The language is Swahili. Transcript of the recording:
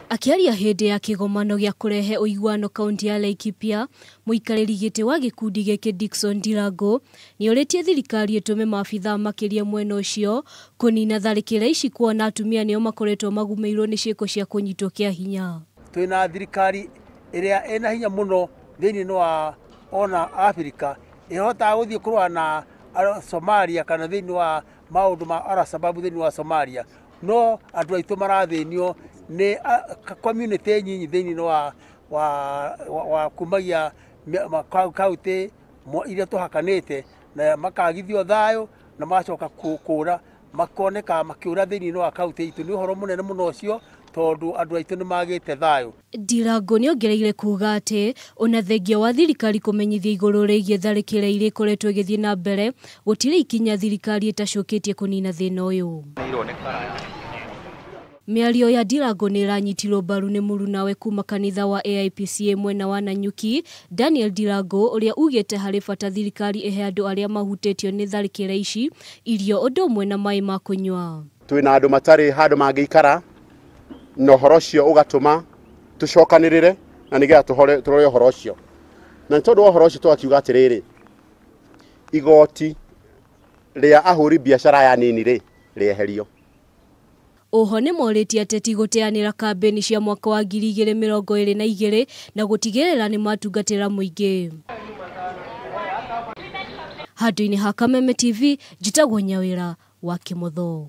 Akiaria hindi ya kigomano gya kurehe uiguano kaunti ya Laikipia, muikariri giti wa gikundi giki Dickson Ndirango ni oretie thirikari itume maabitha makiria mwena ucio kunina tharikira ici kuona atumia nio makoretwo magumeirwo ni ciiko cia kunyitwo kia hinya. Twina thirikari iria ena hinya muno thiini wa ona Africa ihota guthie kurwa na Somalia kana thiini wa maundu ma ara sababu thiini wa Somalia no andu aitu marathinio ni community nyinyi thiini wa kumagia kaunti iria tuhakanite na makagithio thayo na macoka kura makoneka makiura thiini wa kaunti itu ni uhoro munene muno ucio tondu andu aitu ni magite thayo. Ndirango ni ongereire kuga ati ona thengia wa thirikari kumenyithia iguru rigie tharikira iri ikoretwo igithie na mbere gutire ikinya thirikari itacoketie kunina thina uyu. Miario ya Ndirango ni iranyitirwo mbaru ni murunawe kuuma kanitha wa AIPCA mwena wa Nanyuki Daniel Ndirango uria ugite hari bata thirikari ehe andu aria mahutetio ni tharikira ici irio undu umwe na mai ma kunywa. Twina andu matari handu mangikara no horocio ugatuma tucokanirire na nigetha turore horocio na tondu horocio twakiuga atiriri igoti ria ahuri biashara ya nini ri rieherio. Oho ni moritie ateti guteanira kambeni cia mwaka wa 2022 na gutigirira ni matungatira muingi. Handu-ini ha Kamwenje TV, njitagwo Nyawira wa Kimotho.